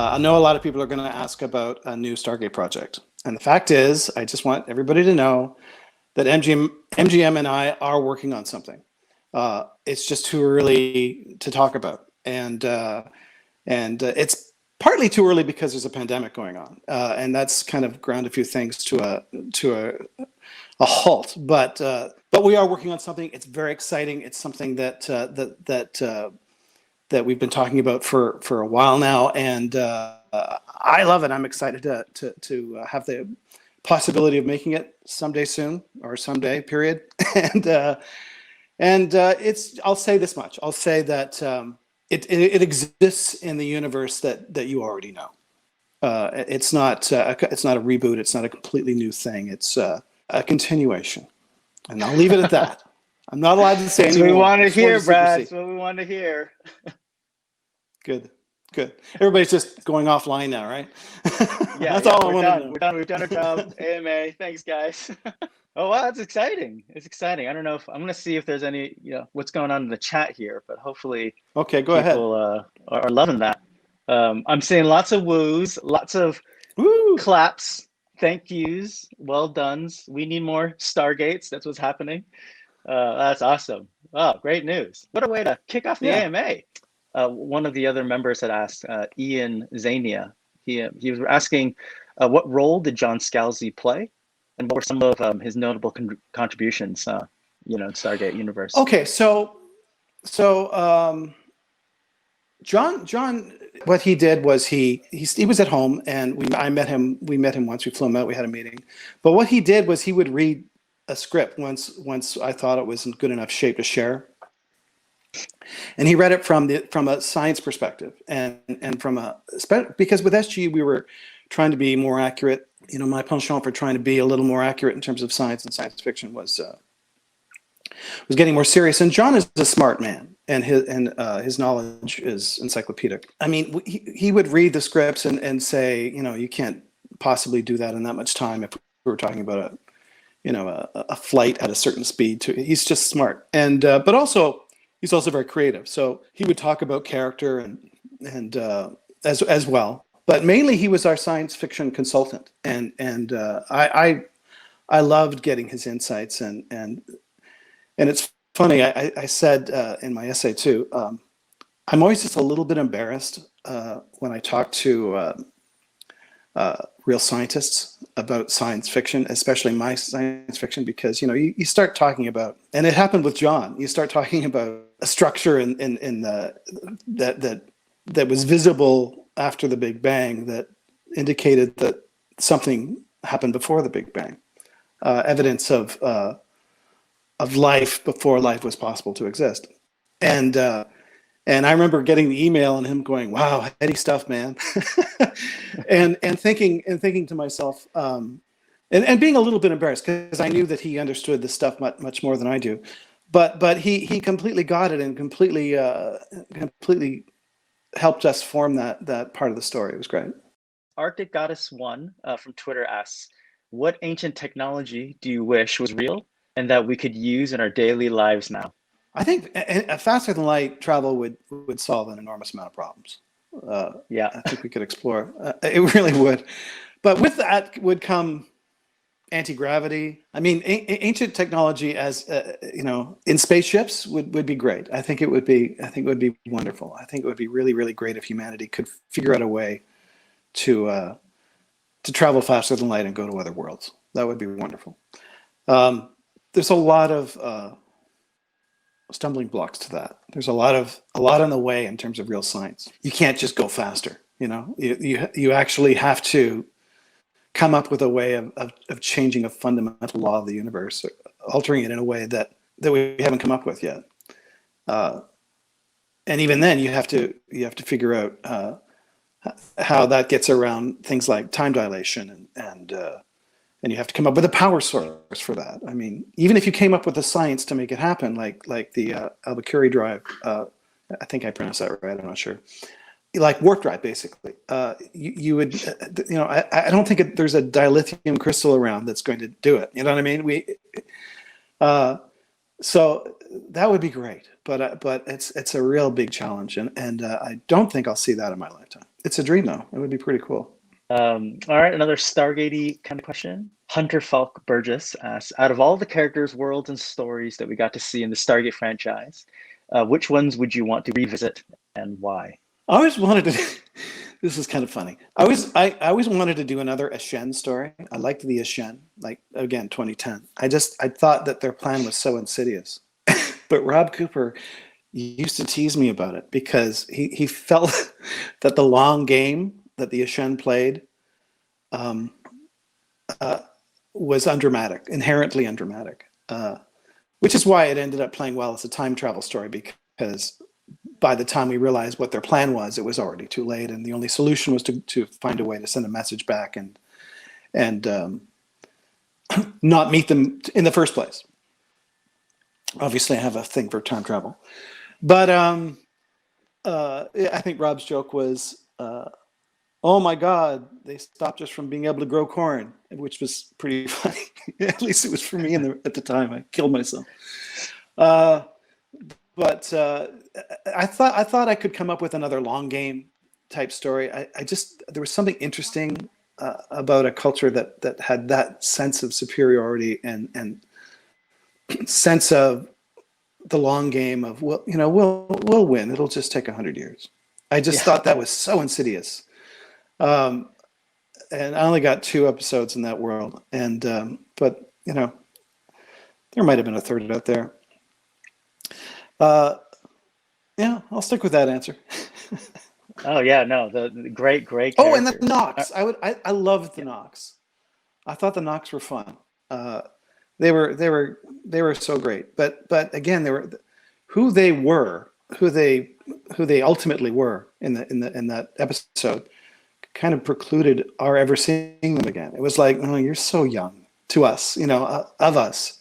I know a lot of people are going to ask about a new Stargate project. And the fact is, I just want everybody to know that MGM and I are working on something. It's just too early to talk about. And it's partly too early because there's a pandemic going on. And that's kind of ground a few things to a halt. But we are working on something. It's very exciting. It's something that we've been talking about for a while now, and I love it. I'm excited to have the possibility of making it someday soon, or someday, period. and it's. I'll say this much. I'll say that it exists in the universe that you already know. It's not a reboot. It's not a completely new thing. It's a continuation, and I'll leave it at that. I'm not allowed to say anything. That's what we want to hear, Brad. That's what we want to hear. Good. Everybody's just going offline now, right? Yeah, that's all I want to know. We're done. We've done our job. AMA. Thanks, guys. Oh, wow, that's exciting. It's exciting. I don't know if I'm going to see if there's any, what's going on in the chat here, but hopefully, okay, go ahead. People are loving that. I'm seeing lots of woos, lots of claps, thank yous, well dones. We need more Stargates. That's what's happening. That's awesome. Oh, great news. What a way to kick off the AMA. One of the other members had asked, Ian Zania, he was asking, what role did John Scalzi play? And what were some of his notable contributions, in Stargate universe? Okay, so John, what he did was he was at home, and I met him. We met him once. We flew him out. We had a meeting. But what he did was he would read a script once I thought it was in good enough shape to share. And he read it from a science perspective, and because with SG we were trying to be more accurate. My penchant for trying to be a little more accurate in terms of science and science fiction was getting more serious. And John is a smart man, and his knowledge is encyclopedic. I mean, he would read the scripts and say, you can't possibly do that in that much time if we were talking about a flight at a certain speed. He's just smart, and but also. He's also very creative, so he would talk about character and as well. But mainly, he was our science fiction consultant, and I loved getting his insights, and it's funny. I said in my essay too. I'm always just a little bit embarrassed when I talk to real scientists about science fiction, especially my science fiction, because you start talking about, and it happened with John. You start talking about a structure in that was visible after the Big Bang that indicated that something happened before the Big Bang, evidence of life before life was possible to exist, and I remember getting the email and him going, "Wow, heady stuff, man," and thinking to myself, and being a little bit embarrassed because I knew that he understood this stuff much more than I do, but he completely got it and completely helped us form that part of the story. It was great. Arctic Goddess 1 from Twitter asks, "What ancient technology do you wish was real and that we could use in our daily lives now?" I think a faster than light travel would solve an enormous amount of problems. I think we could explore. It really would. But with that would come anti-gravity. I mean, ancient technology as in spaceships would be great. I think it would be wonderful. I think it would be really, really great if humanity could figure out a way to travel faster than light and go to other worlds. That would be wonderful. There's a lot of stumbling blocks to that. There's a lot in the way in terms of real science. You can't just go faster. You actually have to come up with a way of changing a fundamental law of the universe, altering it in a way that we haven't come up with yet. And even then, you have to figure out how that gets around things like time dilation and you have to come up with a power source for that. I mean, even if you came up with the science to make it happen, like the Albuquerque drive, I think I pronounced that right. I'm not sure. Like warp drive, basically. You would, I don't think there's a dilithium crystal around that's going to do it. You know what I mean? So that would be great, but it's a real big challenge, and I don't think I'll see that in my lifetime. It's a dream though. It would be pretty cool. All right, another Stargate-y kind of question. Hunter Falk Burgess asks, out of all the characters, worlds, and stories that we got to see in the Stargate franchise, which ones would you want to revisit and why? I always wanted to. This is kind of funny. I always wanted to do another Ashen story. I liked the Ashen, like again 2010. I thought that their plan was so insidious, but Rob Cooper used to tease me about it because he felt that the long game that the Ashen played was undramatic, inherently undramatic, which is why it ended up playing well as a time travel story, because by the time we realized what their plan was, it was already too late, and the only solution was to find a way to send a message back and not meet them in the first place. Obviously, I have a thing for time travel, but I think Rob's joke was, "Oh my God, they stopped us from being able to grow corn," which was pretty funny. At least it was for me at the time. I killed myself. But I thought I could come up with another long game type story. There was something interesting about a culture that had that sense of superiority and sense of the long game of, well, we'll win. It'll just take 100 years. I just thought that was so insidious. And I only got 2 episodes in that world, but there might have been a third out there. Yeah, I'll stick with that answer. Oh yeah, no, the great character. Oh, and the Nox. I loved the Nox. I thought the Nox were fun. They were so great. But again, they were who they ultimately were in that episode kind of precluded our ever seeing them again. It was like, oh, you're so young to us, of us.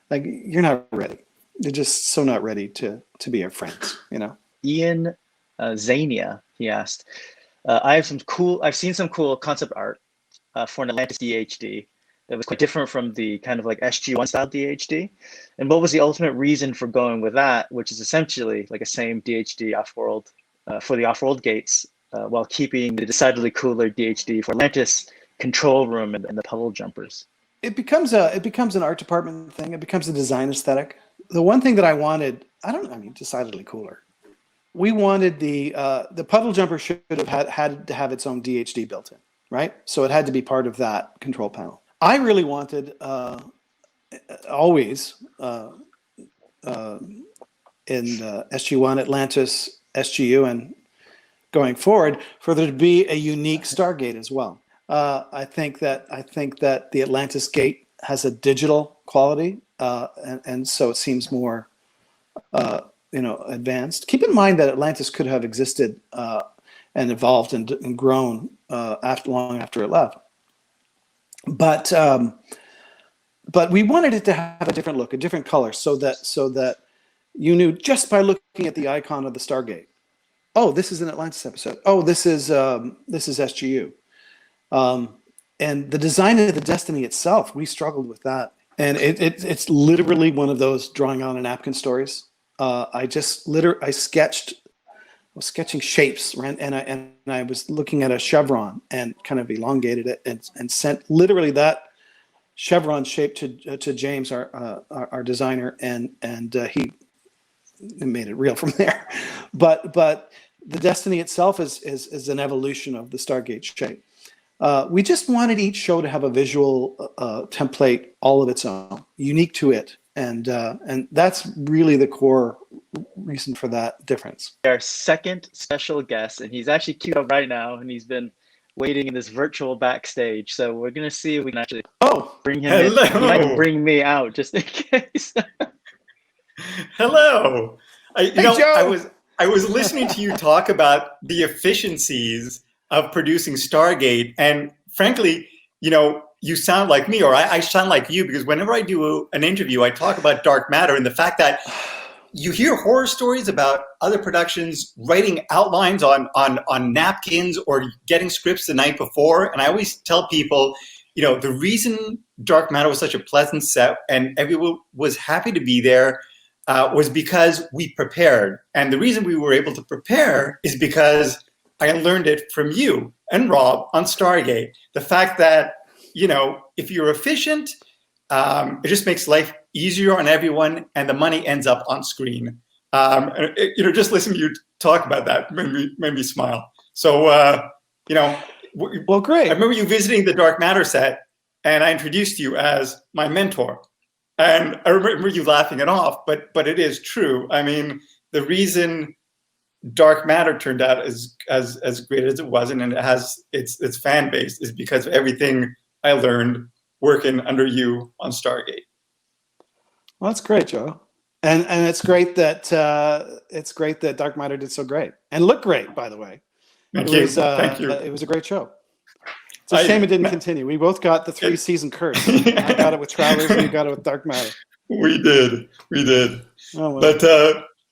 Like, you're not ready. You're just so not ready to be our friends, Ian Zania, he asked, I've seen some cool concept art for an Atlantis DHD that was quite different from the kind of like SG-1 style DHD. And what was the ultimate reason for going with that, which is essentially like a same DHD off-world for the off-world gates, while keeping the decidedly cooler DHD for Atlantis control room and the puddle jumpers? It becomes an art department thing. It becomes a design aesthetic. The one thing that I wanted, decidedly cooler. We wanted the puddle jumper should have had to have its own DHD built in, right? So it had to be part of that control panel. I really wanted always in SG-1, Atlantis, SGU, and going forward for there to be a unique Stargate as well. I think that the Atlantis gate has a digital quality, and so it seems more advanced. Keep in mind that Atlantis could have existed and evolved and grown long after it left. But we wanted it to have a different look, a different color, so that you knew just by looking at the icon of the Stargate, oh, this is an Atlantis episode. Oh, this is SGU. And the design of the Destiny itself, we struggled with that. And it's literally one of those drawing on a napkin stories. I was sketching shapes, and I was looking at a chevron and kind of elongated it and sent literally that chevron shape to James, our designer, and he made it real from there. But the Destiny itself is an evolution of the Stargate shape. We just wanted each show to have a visual template all of its own, unique to it, and that's really the core reason for that difference. Our second special guest, and he's actually queued up right now, and he's been waiting in this virtual backstage. So we're gonna see if we can actually bring him in. He might bring me out just in case. Hello. I was listening to you talk about the efficiencies of producing Stargate, and frankly, you sound like me, or I sound like you, because whenever I do an interview, I talk about dark matter and the fact that you hear horror stories about other productions writing outlines on napkins or getting scripts the night before, and I always tell people, the reason dark matter was such a pleasant set and everyone was happy to be there was because we prepared. And the reason we were able to prepare is because I learned it from you and Rob on Stargate. The fact that, if you're efficient, it just makes life easier on everyone, and the money ends up on screen. Just listening to you talk about that made me smile. So, well, great. I remember you visiting the Dark Matter set, and I introduced you as my mentor. And I remember you laughing it off, but it is true. I mean, the reason Dark Matter turned out as great as it was, and it has its fan base, is because of everything I learned working under you on Stargate. Well, that's great, Joe. And it's great that Dark Matter did so great and looked great, by the way. Thank you. It was a great show. It's a shame it didn't continue. We both got the 3-season curse. I got it with Travelers, and you got it with Dark Matter. We did. Oh, well. But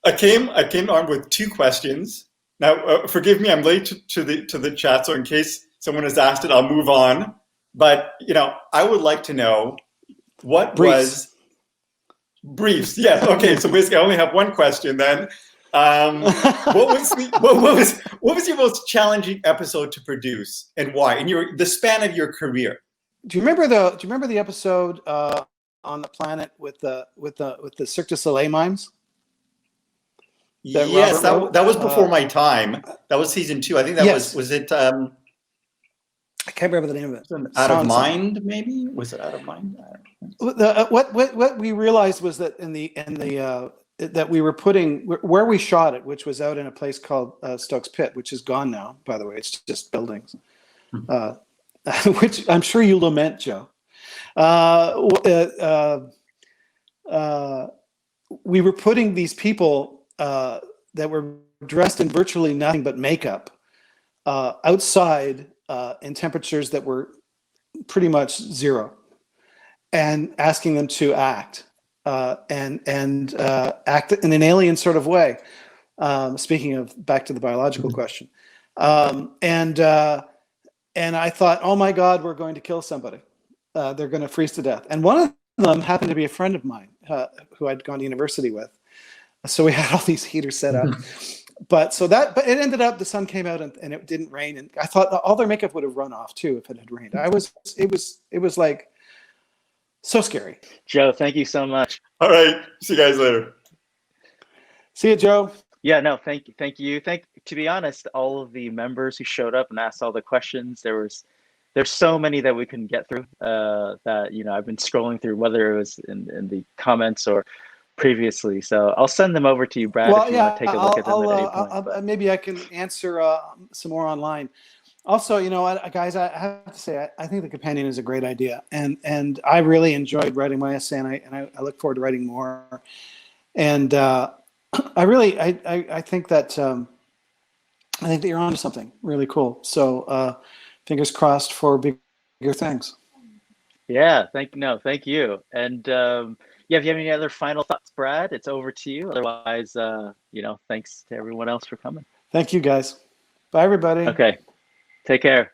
I came armed with 2 questions. Now, forgive me, I'm late to the chat, so in case someone has asked it, I'll move on. But I would like to know what was briefs. Yes. Okay. So basically, I only have one question then. What was your most challenging episode to produce, and why? In the span of your career. Do you remember the episode on the planet with the Cirque du Soleil mimes? Yes, that was before my time. That was season 2. I think that was it. I can't remember the name of it. Out of Mind, maybe? Was it Out of Mind? What we realized was that that we were putting where we shot it, which was out in a place called Stokes Pit, which is gone now. By the way, it's just buildings, which I'm sure you lament, Joe. We were putting these people that were dressed in virtually nothing but makeup outside in temperatures that were pretty much 0, and asking them to act and act in an alien sort of way. Speaking of back to the biological question, and I thought, oh my God, we're going to kill somebody. They're going to freeze to death. And one of them happened to be a friend of mine who I'd gone to university with. So we had all these heaters set up. But it ended up the sun came out and it didn't rain, and I thought all their makeup would have run off too if it had rained. It was like so scary. Joe, thank you so much. All right, see you guys later. See you, Joe. Yeah, no, thank you. To be honest, all of the members who showed up and asked all the questions, there's so many that we couldn't get through. That I've been scrolling through, whether it was in the comments or previously. So I'll send them over to you, Brad, if you want to take a look at them at any point. Maybe I can answer some more online. Also, guys, I have to say, I think the companion is a great idea, and I really enjoyed writing my essay, and I look forward to writing more. And I think that you're onto something really cool. So fingers crossed for bigger things. Yeah, thank you. And if you have any other final thoughts, Brad, it's over to you. Otherwise, thanks to everyone else for coming. Thank you, guys. Bye, everybody. Okay. Take care.